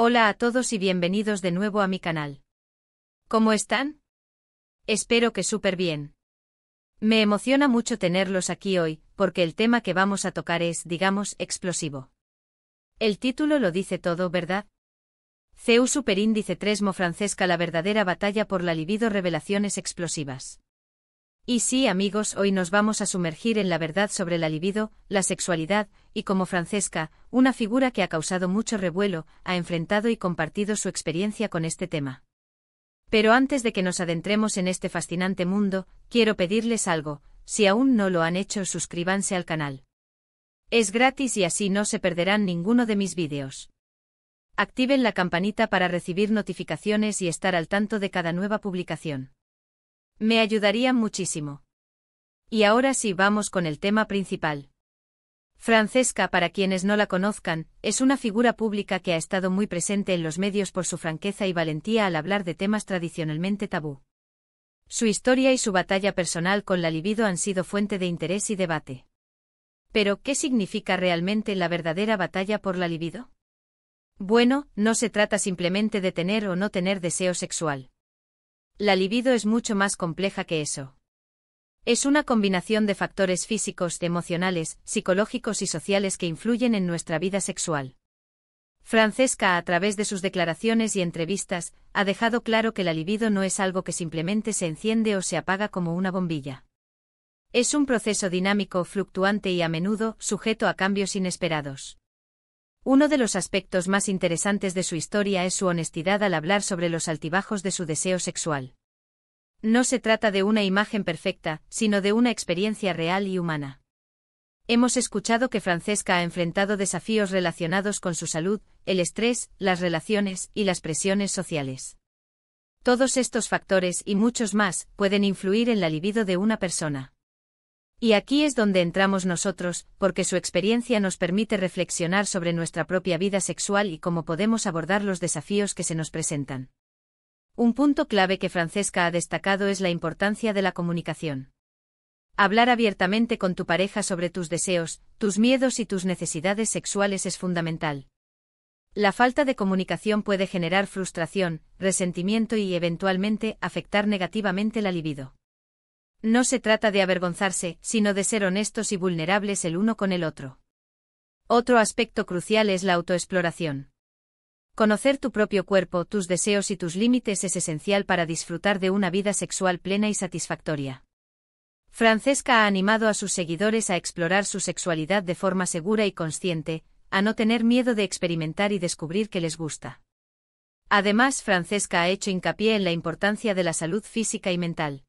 Hola a todos y bienvenidos de nuevo a mi canal. ¿Cómo están? Espero que súper bien. Me emociona mucho tenerlos aquí hoy, porque el tema que vamos a tocar es, digamos, explosivo. El título lo dice todo, ¿verdad? CEU Superíndice 3 Mo Francesca, la verdadera batalla por la libido, revelaciones explosivas. Y sí, amigos, hoy nos vamos a sumergir en la verdad sobre la libido, la sexualidad, y cómo Francesca, una figura que ha causado mucho revuelo, ha enfrentado y compartido su experiencia con este tema. Pero antes de que nos adentremos en este fascinante mundo, quiero pedirles algo: si aún no lo han hecho, suscríbanse al canal. Es gratis y así no se perderán ninguno de mis vídeos. Activen la campanita para recibir notificaciones y estar al tanto de cada nueva publicación. Me ayudarían muchísimo. Y ahora sí, vamos con el tema principal. Francesca, para quienes no la conozcan, es una figura pública que ha estado muy presente en los medios por su franqueza y valentía al hablar de temas tradicionalmente tabú. Su historia y su batalla personal con la libido han sido fuente de interés y debate. Pero, ¿qué significa realmente la verdadera batalla por la libido? Bueno, no se trata simplemente de tener o no tener deseo sexual. La libido es mucho más compleja que eso. Es una combinación de factores físicos, emocionales, psicológicos y sociales que influyen en nuestra vida sexual. Francesca, a través de sus declaraciones y entrevistas, ha dejado claro que la libido no es algo que simplemente se enciende o se apaga como una bombilla. Es un proceso dinámico, fluctuante y a menudo sujeto a cambios inesperados. Uno de los aspectos más interesantes de su historia es su honestidad al hablar sobre los altibajos de su deseo sexual. No se trata de una imagen perfecta, sino de una experiencia real y humana. Hemos escuchado que Francesca ha enfrentado desafíos relacionados con su salud, el estrés, las relaciones y las presiones sociales. Todos estos factores y muchos más pueden influir en la libido de una persona. Y aquí es donde entramos nosotros, porque su experiencia nos permite reflexionar sobre nuestra propia vida sexual y cómo podemos abordar los desafíos que se nos presentan. Un punto clave que Francesca ha destacado es la importancia de la comunicación. Hablar abiertamente con tu pareja sobre tus deseos, tus miedos y tus necesidades sexuales es fundamental. La falta de comunicación puede generar frustración, resentimiento y, eventualmente, afectar negativamente la libido. No se trata de avergonzarse, sino de ser honestos y vulnerables el uno con el otro. Otro aspecto crucial es la autoexploración. Conocer tu propio cuerpo, tus deseos y tus límites es esencial para disfrutar de una vida sexual plena y satisfactoria. Francesca ha animado a sus seguidores a explorar su sexualidad de forma segura y consciente, a no tener miedo de experimentar y descubrir qué les gusta. Además, Francesca ha hecho hincapié en la importancia de la salud física y mental.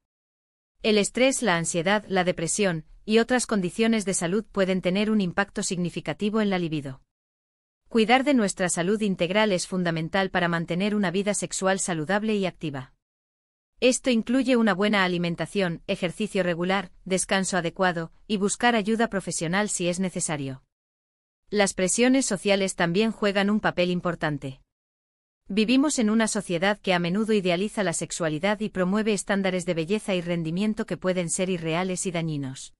El estrés, la ansiedad, la depresión y otras condiciones de salud pueden tener un impacto significativo en la libido. Cuidar de nuestra salud integral es fundamental para mantener una vida sexual saludable y activa. Esto incluye una buena alimentación, ejercicio regular, descanso adecuado y buscar ayuda profesional si es necesario. Las presiones sociales también juegan un papel importante. Vivimos en una sociedad que a menudo idealiza la sexualidad y promueve estándares de belleza y rendimiento que pueden ser irreales y dañinos.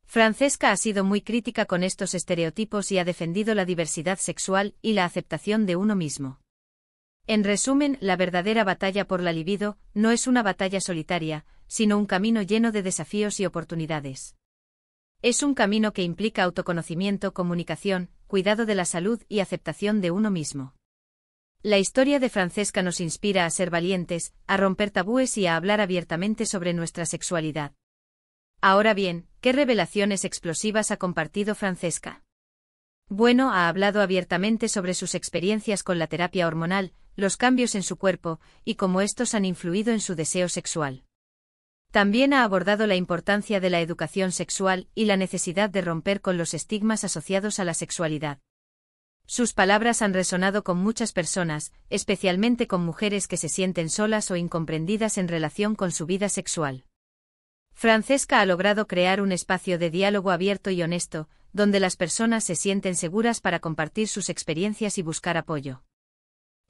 Francesca ha sido muy crítica con estos estereotipos y ha defendido la diversidad sexual y la aceptación de uno mismo. En resumen, la verdadera batalla por la libido no es una batalla solitaria, sino un camino lleno de desafíos y oportunidades. Es un camino que implica autoconocimiento, comunicación, cuidado de la salud y aceptación de uno mismo. La historia de Francesca nos inspira a ser valientes, a romper tabúes y a hablar abiertamente sobre nuestra sexualidad. Ahora bien, ¿qué revelaciones explosivas ha compartido Francesca? Bueno, ha hablado abiertamente sobre sus experiencias con la terapia hormonal, los cambios en su cuerpo, y cómo estos han influido en su deseo sexual. También ha abordado la importancia de la educación sexual y la necesidad de romper con los estigmas asociados a la sexualidad. Sus palabras han resonado con muchas personas, especialmente con mujeres que se sienten solas o incomprendidas en relación con su vida sexual. Francesca ha logrado crear un espacio de diálogo abierto y honesto, donde las personas se sienten seguras para compartir sus experiencias y buscar apoyo.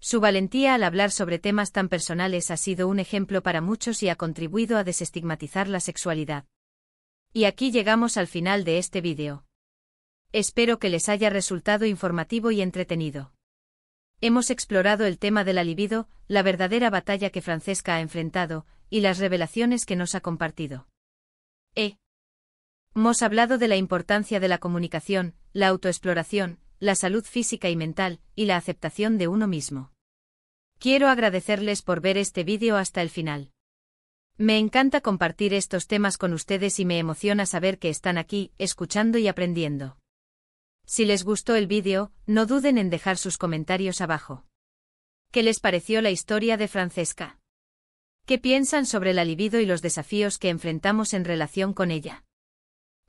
Su valentía al hablar sobre temas tan personales ha sido un ejemplo para muchos y ha contribuido a desestigmatizar la sexualidad. Y aquí llegamos al final de este vídeo. Espero que les haya resultado informativo y entretenido. Hemos explorado el tema de la libido, la verdadera batalla que Francesca ha enfrentado, y las revelaciones que nos ha compartido. Hemos hablado de la importancia de la comunicación, la autoexploración, la salud física y mental, y la aceptación de uno mismo. Quiero agradecerles por ver este vídeo hasta el final. Me encanta compartir estos temas con ustedes y me emociona saber que están aquí, escuchando y aprendiendo. Si les gustó el vídeo, no duden en dejar sus comentarios abajo. ¿Qué les pareció la historia de Francesca? ¿Qué piensan sobre la libido y los desafíos que enfrentamos en relación con ella?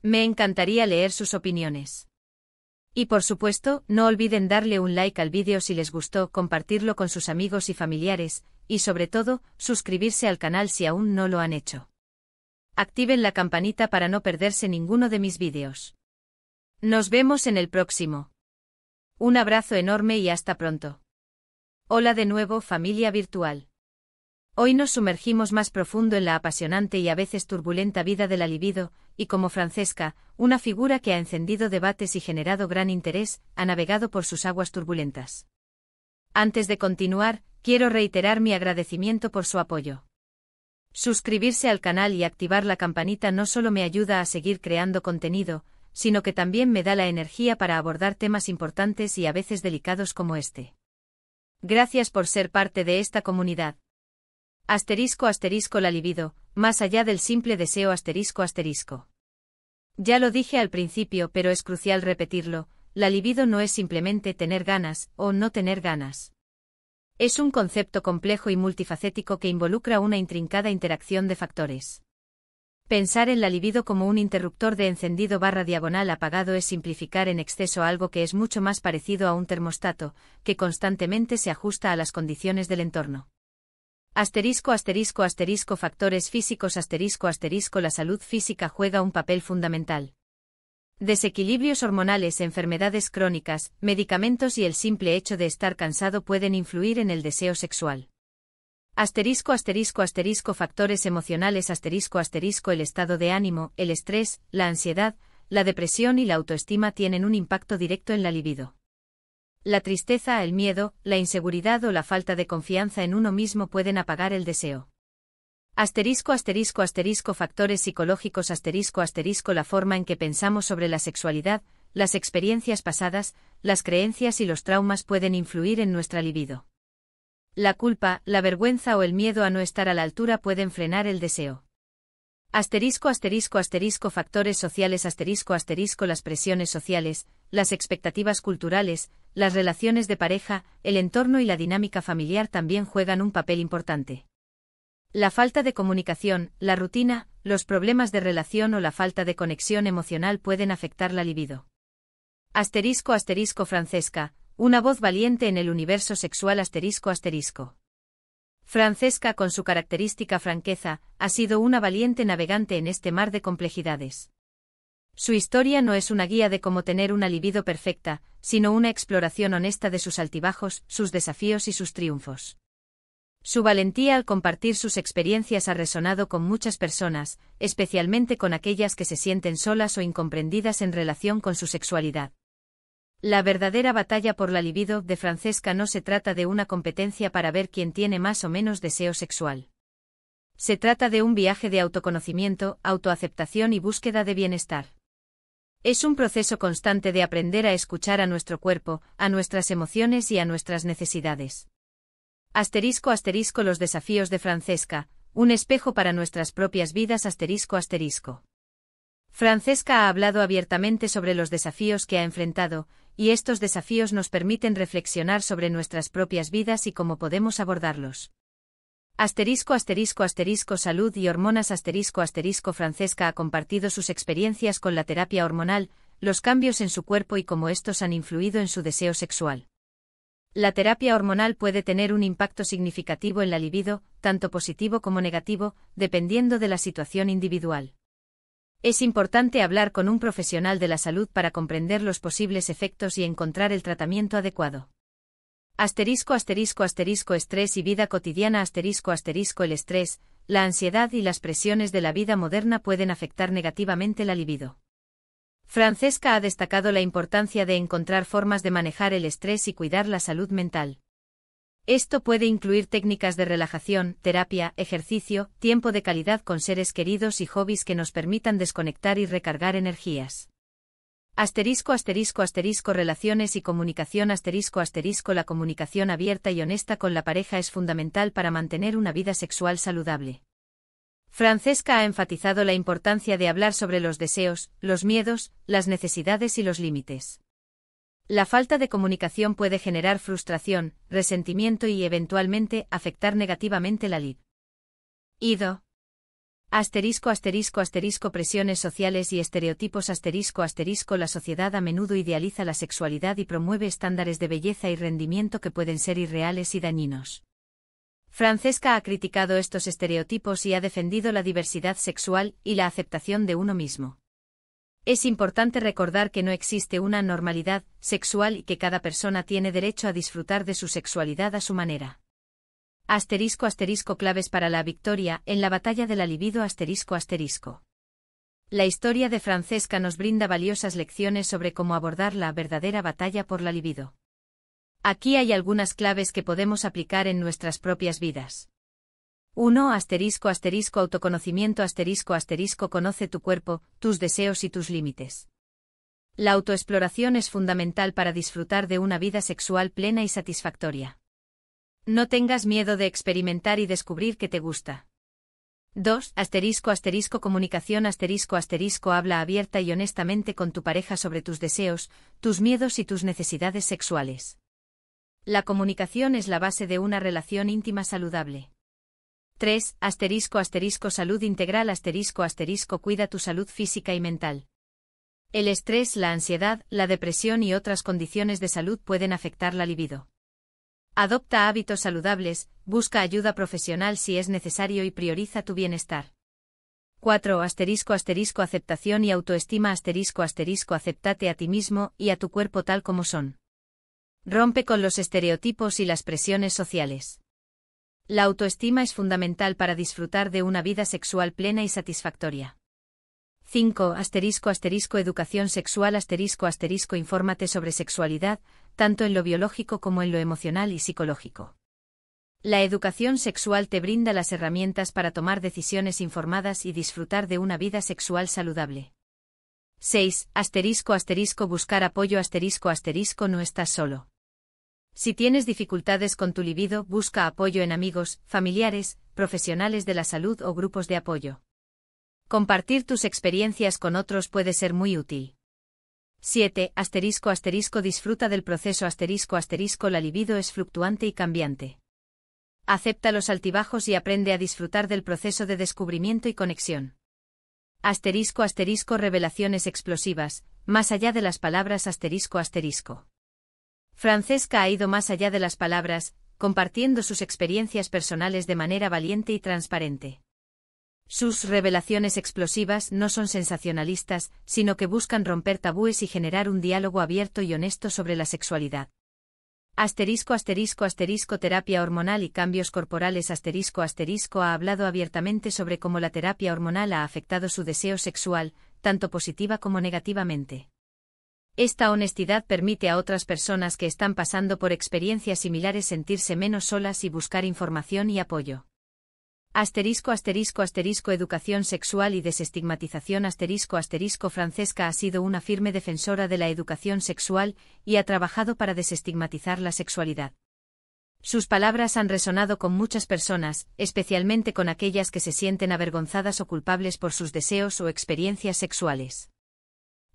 Me encantaría leer sus opiniones. Y por supuesto, no olviden darle un like al vídeo si les gustó, compartirlo con sus amigos y familiares, y sobre todo, suscribirse al canal si aún no lo han hecho. Activen la campanita para no perderse ninguno de mis vídeos. Nos vemos en el próximo. Un abrazo enorme y hasta pronto. Hola de nuevo, familia virtual. Hoy nos sumergimos más profundo en la apasionante y a veces turbulenta vida de la libido, y como Francesca, una figura que ha encendido debates y generado gran interés, ha navegado por sus aguas turbulentas. Antes de continuar, quiero reiterar mi agradecimiento por su apoyo. Suscribirse al canal y activar la campanita no solo me ayuda a seguir creando contenido, sino que también me da la energía para abordar temas importantes y a veces delicados como este. Gracias por ser parte de esta comunidad. *** la libido, más allá del simple deseo ***. Ya lo dije al principio, pero es crucial repetirlo, la libido no es simplemente tener ganas o no tener ganas. Es un concepto complejo y multifacético que involucra una intrincada interacción de factores. Pensar en la libido como un interruptor de encendido/apagado es simplificar en exceso algo que es mucho más parecido a un termostato, que constantemente se ajusta a las condiciones del entorno. Factores físicos La salud física juega un papel fundamental. Desequilibrios hormonales, enfermedades crónicas, medicamentos y el simple hecho de estar cansado pueden influir en el deseo sexual. Factores emocionales El estado de ánimo, el estrés, la ansiedad, la depresión y la autoestima tienen un impacto directo en la libido. La tristeza, el miedo, la inseguridad o la falta de confianza en uno mismo pueden apagar el deseo. Factores psicológicos La forma en que pensamos sobre la sexualidad, las experiencias pasadas, las creencias y los traumas pueden influir en nuestra libido. La culpa, la vergüenza o el miedo a no estar a la altura pueden frenar el deseo. Factores sociales Las presiones sociales, las expectativas culturales, las relaciones de pareja, el entorno y la dinámica familiar también juegan un papel importante. La falta de comunicación, la rutina, los problemas de relación o la falta de conexión emocional pueden afectar la libido. Francesca, una voz valiente en el universo sexual Francesca, con su característica franqueza, ha sido una valiente navegante en este mar de complejidades. Su historia no es una guía de cómo tener una libido perfecta, sino una exploración honesta de sus altibajos, sus desafíos y sus triunfos. Su valentía al compartir sus experiencias ha resonado con muchas personas, especialmente con aquellas que se sienten solas o incomprendidas en relación con su sexualidad. La verdadera batalla por la libido de Francesca no se trata de una competencia para ver quién tiene más o menos deseo sexual. Se trata de un viaje de autoconocimiento, autoaceptación y búsqueda de bienestar. Es un proceso constante de aprender a escuchar a nuestro cuerpo, a nuestras emociones y a nuestras necesidades. Los desafíos de Francesca, un espejo para nuestras propias vidas Francesca ha hablado abiertamente sobre los desafíos que ha enfrentado, y estos desafíos nos permiten reflexionar sobre nuestras propias vidas y cómo podemos abordarlos. Salud y hormonas Francesca ha compartido sus experiencias con la terapia hormonal, los cambios en su cuerpo y cómo estos han influido en su deseo sexual. La terapia hormonal puede tener un impacto significativo en la libido, tanto positivo como negativo, dependiendo de la situación individual. Es importante hablar con un profesional de la salud para comprender los posibles efectos y encontrar el tratamiento adecuado. Estrés y vida cotidiana El estrés, la ansiedad y las presiones de la vida moderna pueden afectar negativamente la libido. Francesca ha destacado la importancia de encontrar formas de manejar el estrés y cuidar la salud mental. Esto puede incluir técnicas de relajación, terapia, ejercicio, tiempo de calidad con seres queridos y hobbies que nos permitan desconectar y recargar energías. Relaciones y comunicación. La comunicación abierta y honesta con la pareja es fundamental para mantener una vida sexual saludable. Francesca ha enfatizado la importancia de hablar sobre los deseos, los miedos, las necesidades y los límites. La falta de comunicación puede generar frustración, resentimiento y eventualmente afectar negativamente la libido. Presiones sociales y estereotipos. La sociedad a menudo idealiza la sexualidad y promueve estándares de belleza y rendimiento que pueden ser irreales y dañinos. Francesca ha criticado estos estereotipos y ha defendido la diversidad sexual y la aceptación de uno mismo. Es importante recordar que no existe una normalidad sexual y que cada persona tiene derecho a disfrutar de su sexualidad a su manera. Claves para la victoria en la batalla de la libido. La historia de Francesca nos brinda valiosas lecciones sobre cómo abordar la verdadera batalla por la libido. Aquí hay algunas claves que podemos aplicar en nuestras propias vidas. 1. Autoconocimiento. Conoce tu cuerpo, tus deseos y tus límites. La autoexploración es fundamental para disfrutar de una vida sexual plena y satisfactoria. No tengas miedo de experimentar y descubrir qué te gusta. 2. Comunicación. Habla abierta y honestamente con tu pareja sobre tus deseos, tus miedos y tus necesidades sexuales. La comunicación es la base de una relación íntima saludable. 3. Salud integral. Cuida tu salud física y mental. El estrés, la ansiedad, la depresión y otras condiciones de salud pueden afectar la libido. Adopta hábitos saludables, busca ayuda profesional si es necesario y prioriza tu bienestar. 4. Aceptación y autoestima. Acéptate a ti mismo y a tu cuerpo tal como son. Rompe con los estereotipos y las presiones sociales. La autoestima es fundamental para disfrutar de una vida sexual plena y satisfactoria. 5. Educación sexual. Infórmate sobre sexualidad, tanto en lo biológico como en lo emocional y psicológico. La educación sexual te brinda las herramientas para tomar decisiones informadas y disfrutar de una vida sexual saludable. 6. Buscar apoyo. No estás solo. Si tienes dificultades con tu libido, busca apoyo en amigos, familiares, profesionales de la salud o grupos de apoyo. Compartir tus experiencias con otros puede ser muy útil. 7. Disfruta del proceso. La libido es fluctuante y cambiante. Acepta los altibajos y aprende a disfrutar del proceso de descubrimiento y conexión. Revelaciones explosivas, más allá de las palabras. Francesca ha ido más allá de las palabras, compartiendo sus experiencias personales de manera valiente y transparente. Sus revelaciones explosivas no son sensacionalistas, sino que buscan romper tabúes y generar un diálogo abierto y honesto sobre la sexualidad. Terapia hormonal y cambios corporales. Ha hablado abiertamente sobre cómo la terapia hormonal ha afectado su deseo sexual, tanto positiva como negativamente. Esta honestidad permite a otras personas que están pasando por experiencias similares sentirse menos solas y buscar información y apoyo. Educación sexual y desestigmatización. Francesca ha sido una firme defensora de la educación sexual y ha trabajado para desestigmatizar la sexualidad. Sus palabras han resonado con muchas personas, especialmente con aquellas que se sienten avergonzadas o culpables por sus deseos o experiencias sexuales.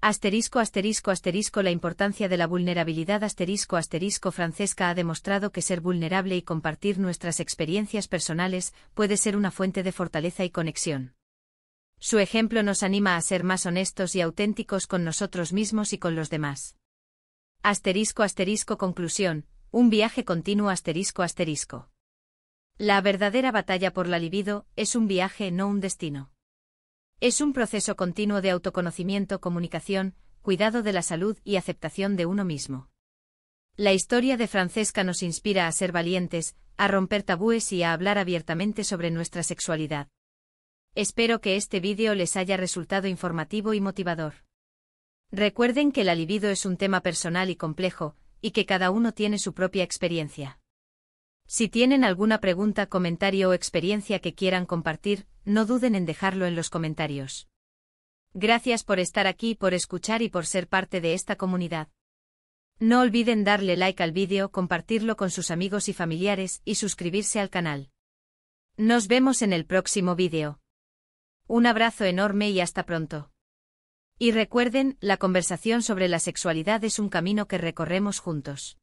La importancia de la vulnerabilidad. Francesca ha demostrado que ser vulnerable y compartir nuestras experiencias personales puede ser una fuente de fortaleza y conexión. Su ejemplo nos anima a ser más honestos y auténticos con nosotros mismos y con los demás. Conclusión, un viaje continuo. La verdadera batalla por la libido es un viaje, no un destino. Es un proceso continuo de autoconocimiento, comunicación, cuidado de la salud y aceptación de uno mismo. La historia de Francesca nos inspira a ser valientes, a romper tabúes y a hablar abiertamente sobre nuestra sexualidad. Espero que este vídeo les haya resultado informativo y motivador. Recuerden que la libido es un tema personal y complejo, y que cada uno tiene su propia experiencia. Si tienen alguna pregunta, comentario o experiencia que quieran compartir, no duden en dejarlo en los comentarios. Gracias por estar aquí, por escuchar y por ser parte de esta comunidad. No olviden darle like al vídeo, compartirlo con sus amigos y familiares y suscribirse al canal. Nos vemos en el próximo vídeo. Un abrazo enorme y hasta pronto. Y recuerden, la conversación sobre la sexualidad es un camino que recorremos juntos.